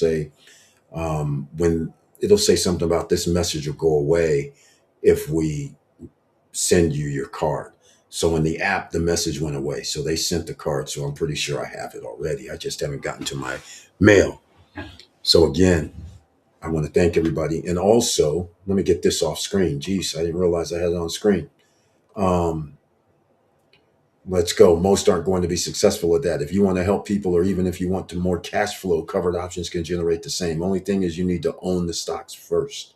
it'll say something about this message will go away if we send you your card. So in the app, the message went away. So they sent the card. So I'm pretty sure I have it already. I just haven't gotten to my mail. So again, I want to thank everybody. And also, let me get this off screen. Jeez, I didn't realize I had it on screen. Um, let's go. Most aren't going to be successful with that. If you want to help people, or even if you want to more cash flow, covered options can generate the same. Only thing is you need to own the stocks first.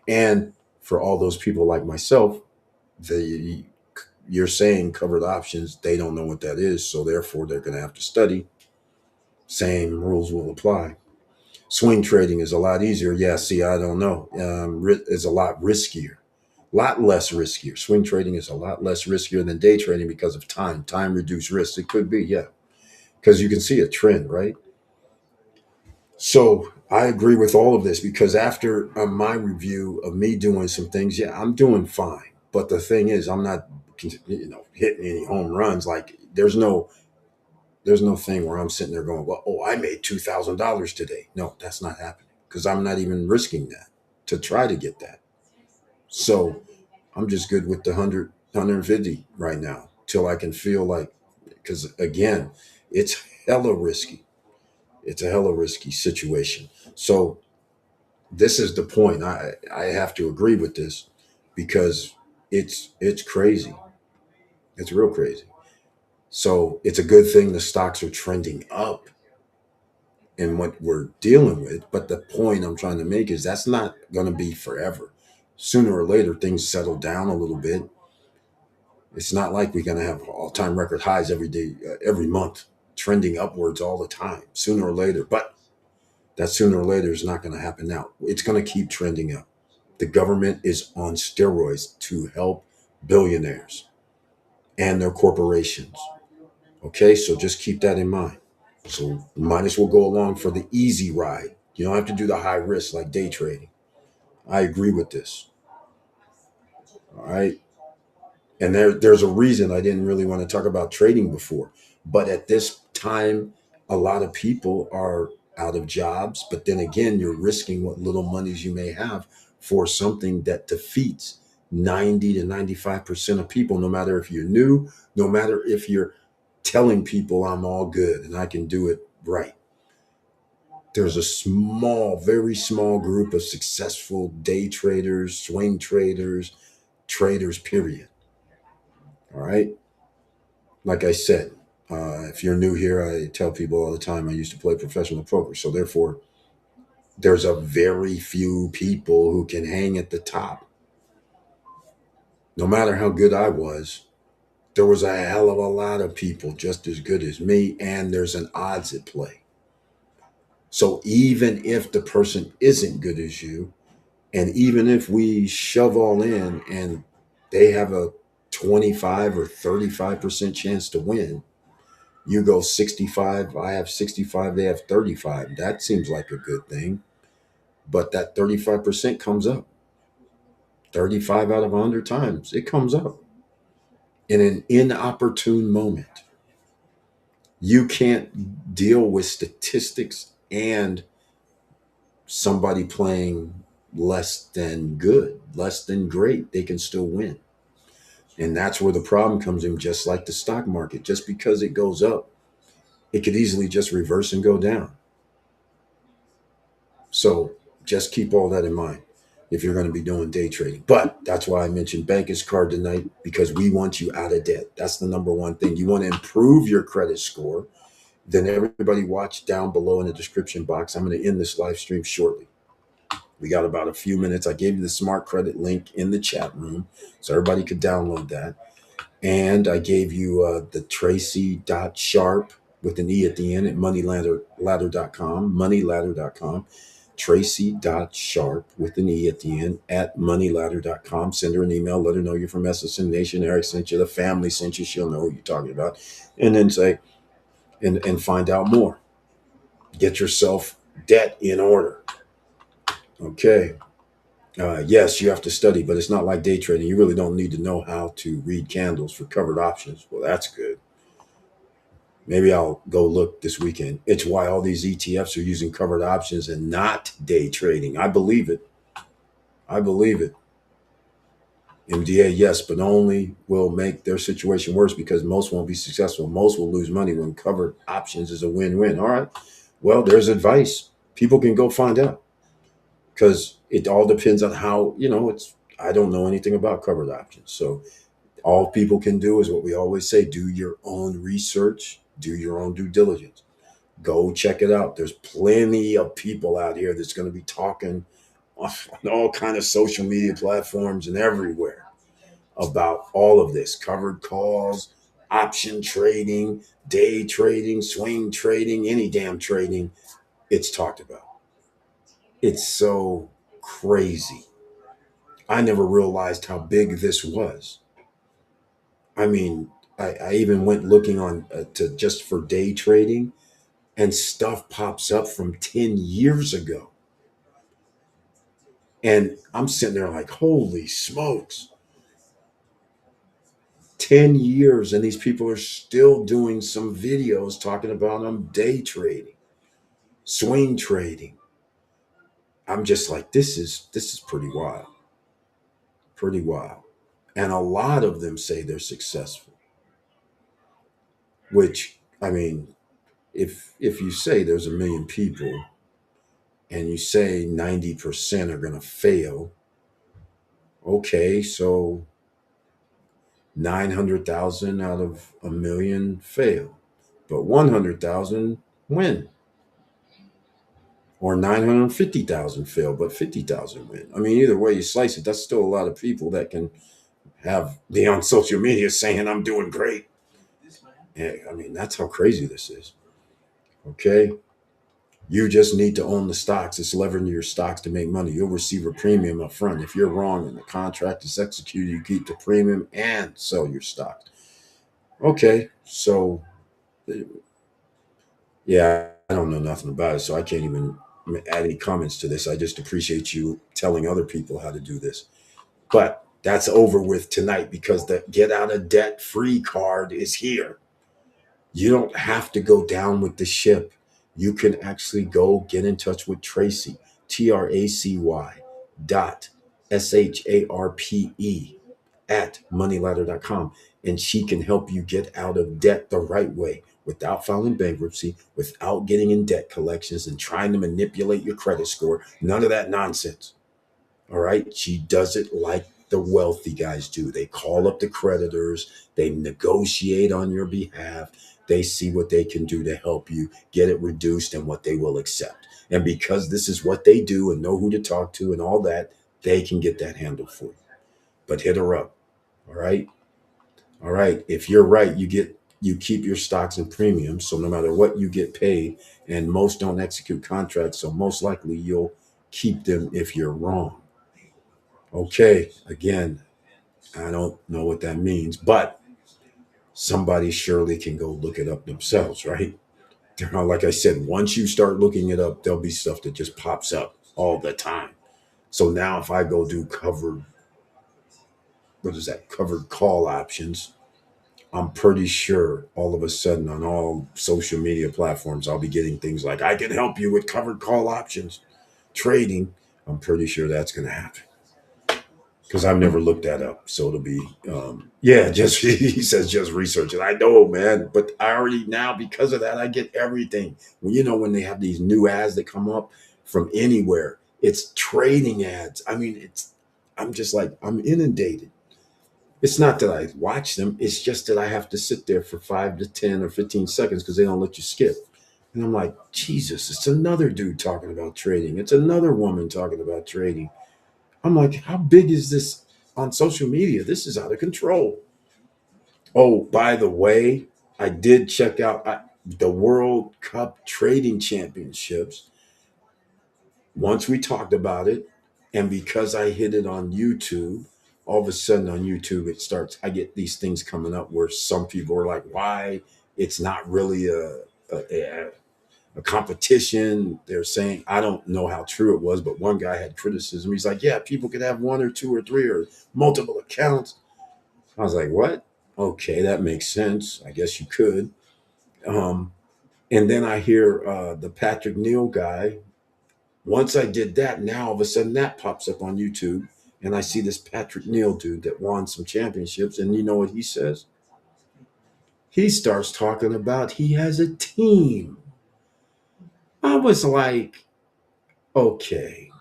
And for all those people like myself, the you're saying covered options, they don't know what that is. So therefore they're going to have to study. Same rules will apply. Swing trading is a lot easier. Yeah, see, I don't know. It's a lot riskier, a lot less riskier. Swing trading is a lot less riskier than day trading because of time. Time reduced risk. It could be, yeah, because you can see a trend, right? So I agree with all of this because after my review of me doing some things, yeah, I'm doing fine. But the thing is, I'm not, hitting any home runs. Like there's no thing where I'm sitting there going, well, oh, I made $2,000 today. No, that's not happening because I'm not even risking that to try to get that. So I'm just good with the 150 right now till I can feel like, because again, it's hella risky. It's a hella risky situation. So this is the point. I have to agree with this because it's crazy. It's real crazy. So it's a good thing the stocks are trending up in what we're dealing with. But the point I'm trying to make is that's not going to be forever. Sooner or later, things settle down a little bit. It's not like we're going to have all-time record highs every day, every month, trending upwards all the time. Sooner or later, but that sooner or later is not going to happen now. It's going to keep trending up. The government is on steroids to help billionaires and their corporations. Okay, so just keep that in mind. So might as well go along for the easy ride. You don't have to do the high risk like day trading. I agree with this. All right. And there's a reason I didn't really want to talk about trading before. But at this time, a lot of people are out of jobs. But then again, you're risking what little monies you may have for something that defeats 90 to 95% of people, no matter if you're new, no matter if you're telling people I'm all good and I can do it right. There's a small, very small group of successful day traders, swing traders, traders, period. All right. Like I said, if you're new here, I tell people all the time I used to play professional poker. So therefore, there's a very few people who can hang at the top. No matter how good I was, there was a hell of a lot of people just as good as me, and there's an odds at play. So even if the person isn't good as you, and even if we shove all in and they have a 25 or 35% chance to win, you go 65, I have 65, they have 35. That seems like a good thing. But that 35% comes up 35 out of 100 times. It comes up in an inopportune moment. You can't deal with statistics and somebody playing less than good, less than great. They can still win. And that's where the problem comes in, just like the stock market. Just because it goes up, it could easily just reverse and go down. So just keep all that in mind if you're going to be doing day trading. But that's why I mentioned Bancus card tonight, because we want you out of debt. That's the number one thing. You want to improve your credit score. Then everybody watch down below in the description box. I'm going to end this live stream shortly. We got about a few minutes. I gave you the smart credit link in the chat room so everybody could download that. And I gave you the tracy.sharpe with an E at the end at moneyladder.com, moneyladder.com. Tracy.sharpe with an E at the end at moneyladder.com. Send her an email. Let her know you're from SSN Nation. Eric sent you. The family sent you. She'll know who you're talking about. And then say, and find out more. Get yourself debt in order. Okay. Yes, you have to study, but it's not like day trading. You really don't need to know how to read candles for covered options. Well, that's good. Maybe I'll go look this weekend. It's why all these ETFs are using covered options and not day trading. I believe it. I believe it. MDA, yes, but only will make their situation worse because most won't be successful. Most will lose money when covered options is a win-win. All right. Well, there's advice. People can go find out because it all depends on how, I don't know anything about covered options. So all people can do is what we always say, do your own research, do your own due diligence. Go check it out. There's plenty of people out here that's going to be talking on all kind of social media platforms and everywhere about all of this. Covered calls, option trading, day trading, swing trading, any damn trading. It's talked about. It's so crazy. I never realized how big this was. I mean, I even went looking on to just for day trading, and stuff pops up from 10 years ago. And I'm sitting there like, holy smokes, 10 years. And these people are still doing some videos talking about day trading, swing trading. I'm just like, this is pretty wild, pretty wild. And a lot of them say they're successful, which, I mean, if you say there's a million people and you say 90% are going to fail, okay, so 900,000 out of a million fail, but 100,000 win, or 950,000 fail, but 50,000 win. I mean, either way you slice it, that's still a lot of people that can have be on social media saying I'm doing great. Yeah, I mean, that's how crazy this is. Okay. You just need to own the stocks. It's leveraging your stocks to make money. You'll receive a premium up front. If you're wrong and the contract is executed, you keep the premium and sell your stocks. Okay. So, yeah, I don't know nothing about it. So I can't even add any comments to this. I just appreciate you telling other people how to do this. But that's over with tonight because the get out of debt free card is here. You don't have to go down with the ship. You can actually go get in touch with Tracy, TRACY dot SHARPE at moneyladder.com. And she can help you get out of debt the right way without filing bankruptcy, without getting in debt collections and trying to manipulate your credit score. None of that nonsense. All right. She does it like the wealthy guys do. They call up the creditors, they negotiate on your behalf, they see what they can do to help you get it reduced and what they will accept. And because this is what they do and know who to talk to and all that, they can get that handled for you. But hit her up. All right. All right. If you're right, you keep your stocks and premiums. So no matter what you get paid, and most don't execute contracts. So most likely you'll keep them if you're wrong. Okay, again, I don't know what that means, but somebody surely can go look it up themselves, right? Like I said, once you start looking it up, there'll be stuff that just pops up all the time. So now if I go do what is that, covered call options, I'm pretty sure all of a sudden on all social media platforms, I'll be getting things like, I can help you with covered call options trading. I'm pretty sure that's going to happen because I've never looked that up. So it'll be, yeah, just he says just research it. I know, man, but I already now because of that I get everything. When they have these new ads that come up from anywhere, it's trading ads. I mean, I'm just like I'm inundated. It's not that I watch them; it's just that I have to sit there for 5 to 10 or 15 seconds because they don't let you skip. And I'm like, Jesus, it's another dude talking about trading. It's another woman talking about trading. I'm like, how big is this on social media? This is out of control. Oh, by the way, I did check out the World Cup Trading Championships once we talked about it. And because I hit it on YouTube, all of a sudden on YouTube, I get these things coming up where some people are like, why it's not really a, a competition. They're saying, I don't know how true it was, but one guy had criticism. He's like, yeah, people could have one or two or three or multiple accounts. I was like, what? Okay, that makes sense. I guess you could. Um, and then I hear the Patrick Neal guy. Once I did that, now all of a sudden that pops up on YouTube. And I see this Patrick Neal dude that won some championships. And you know what he says? He starts talking about he has a team. I was like, okay.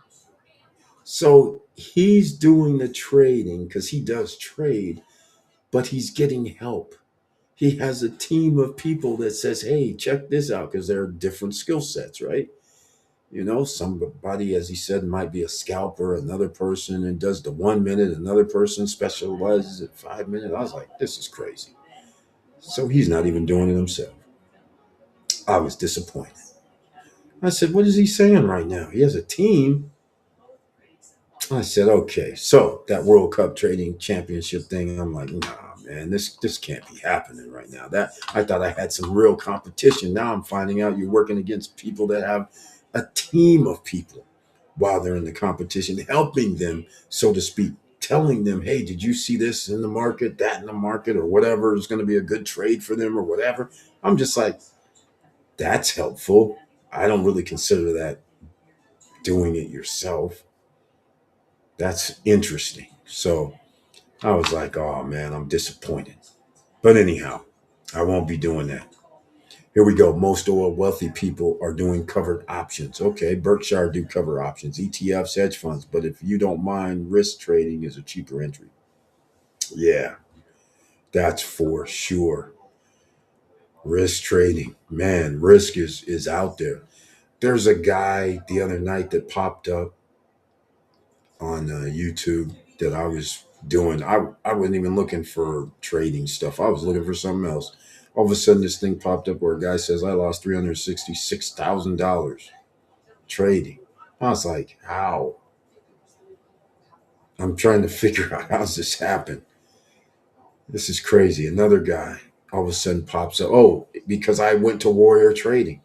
So he's doing the trading because he does trade, but he's getting help. He has a team of people that says, hey, check this out, because there are different skill sets, right? Somebody, as he said, might be a scalper, another person and does the 1 minute, another person specializes at 5 minutes. I was like, this is crazy. So he's not even doing it himself. I was disappointed. I said, what is he saying right now? He has a team. I said, okay. So that World Cup trading championship thing, I'm like, nah, man, this can't be happening right now. That I thought I had some real competition. Now I'm finding out you're working against people that have a team of people while they're in the competition, helping them, so to speak, telling them, hey, did you see this in the market, that in the market, or whatever is going to be a good trade for them or whatever. I'm just like, that's helpful. I don't really consider that doing it yourself. That's interesting. So I was like, oh man, I'm disappointed. But anyhow, I won't be doing that. Here we go. Most oil wealthy people are doing covered options. Okay, Berkshire do cover options, ETFs, hedge funds. But if you don't mind, risk trading is a cheaper entry. Yeah, that's for sure. Risk trading, man, risk is out there. There's a guy the other night that popped up on YouTube that I was doing. I wasn't even looking for trading stuff. I was looking for something else. All of a sudden, this thing popped up where a guy says, I lost $366,000 trading. I was like, how? I'm trying to figure out how's this happen. This is crazy. Another guy all of a sudden pops up. Oh, because I went to Warrior Trading.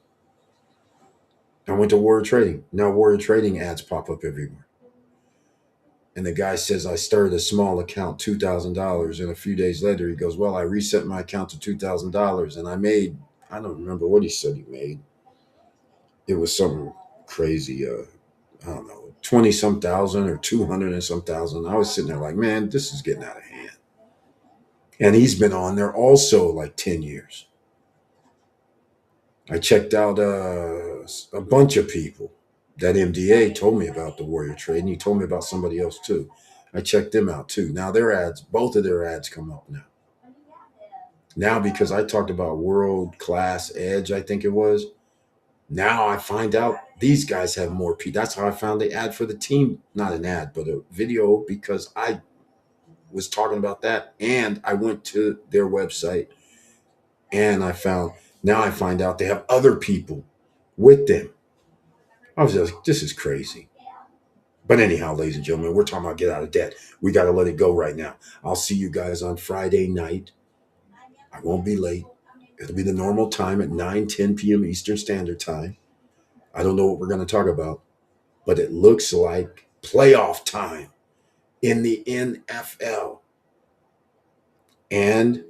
I went to Warrior Trading. Now Warrior Trading ads pop up everywhere. And the guy says, I started a small account, $2,000. And a few days later, he goes, well, I reset my account to $2,000. And I made, I don't remember what he said he made. It was something crazy. I don't know, 20 some thousand or 200 and some thousand. I was sitting there like, man, this is getting out of hand. And he's been on there also like 10 years. I checked out a bunch of people. That MDA told me about the Warrior Trade, and he told me about somebody else too. I checked them out too. Now their ads, both of their ads come up now. Now because I talked about World Class Edge, I think it was. Now I find out these guys have more people. That's how I found the ad for the team. Not an ad, but a video because I was talking about that, and I went to their website and I found. Now I find out they have other people with them. I was just, this is crazy. But anyhow, ladies and gentlemen, we're talking about get out of debt. We got to let it go right now. I'll see you guys on Friday night. I won't be late. It'll be the normal time at 9:10 p.m. Eastern Standard Time. I don't know what we're going to talk about, but it looks like playoff time in the NFL. And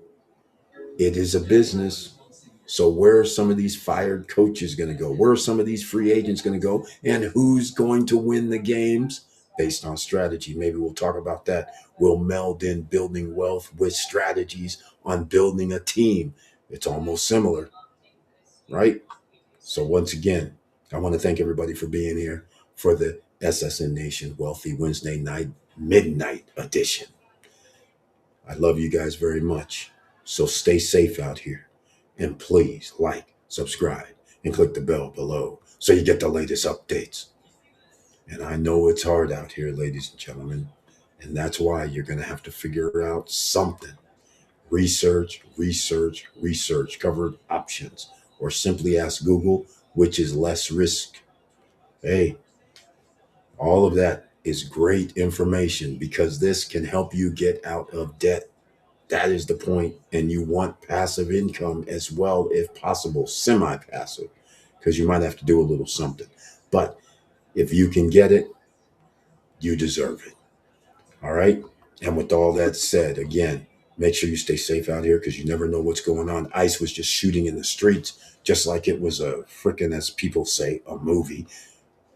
it is a business. So where are some of these fired coaches going to go? Where are some of these free agents going to go? And who's going to win the games based on strategy? Maybe we'll talk about that. We'll meld in building wealth with strategies on building a team. It's almost similar, right? So once again, I want to thank everybody for being here for the SSN Nation Wealthy Wednesday night midnight edition. I love you guys very much. So stay safe out here. And please like, subscribe, and click the bell below so you get the latest updates. And I know it's hard out here, ladies and gentlemen. And that's why you're going to have to figure out something. Research, research, research, covered options, or simply ask Google, which is less risk. Hey, all of that is great information because this can help you get out of debt. That is the point. And you want passive income as well, if possible, semi-passive, because you might have to do a little something. But if you can get it, you deserve it. All right. And with all that said, again, make sure you stay safe out here because you never know what's going on. ICE was just shooting in the streets, just like it was a freaking, as people say, a movie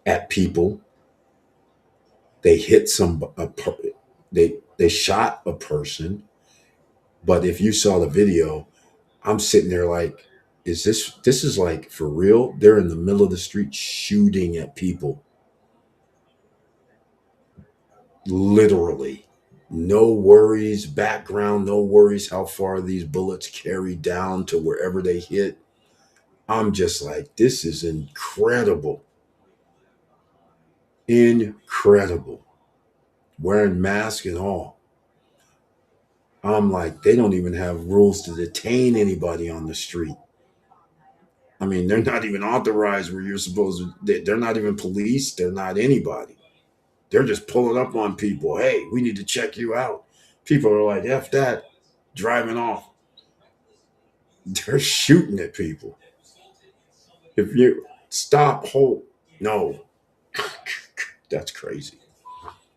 at people. They hit they shot a person. But if you saw the video, I'm sitting there like, this is like for real? They're in the middle of the street shooting at people. Literally. No worries, background, no worries how far these bullets carry down to wherever they hit. I'm just like, this is incredible. Incredible. Wearing masks and all. I'm like, they don't even have rules to detain anybody on the street. I mean, they're not even authorized where you're supposed to. They're not even police. They're not anybody. They're just pulling up on people. Hey, we need to check you out. People are like, F that, driving off. They're shooting at people. If you stop, hold, no, that's crazy.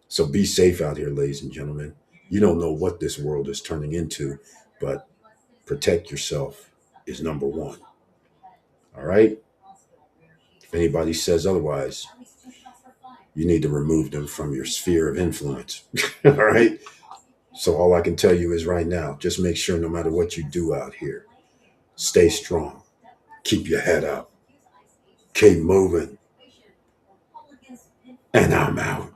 So be safe out here, ladies and gentlemen. You don't know what this world is turning into, but protect yourself is number one. All right? If anybody says otherwise, you need to remove them from your sphere of influence. All right? So all I can tell you is right now, just make sure no matter what you do out here, stay strong, keep your head up, keep moving, and I'm out.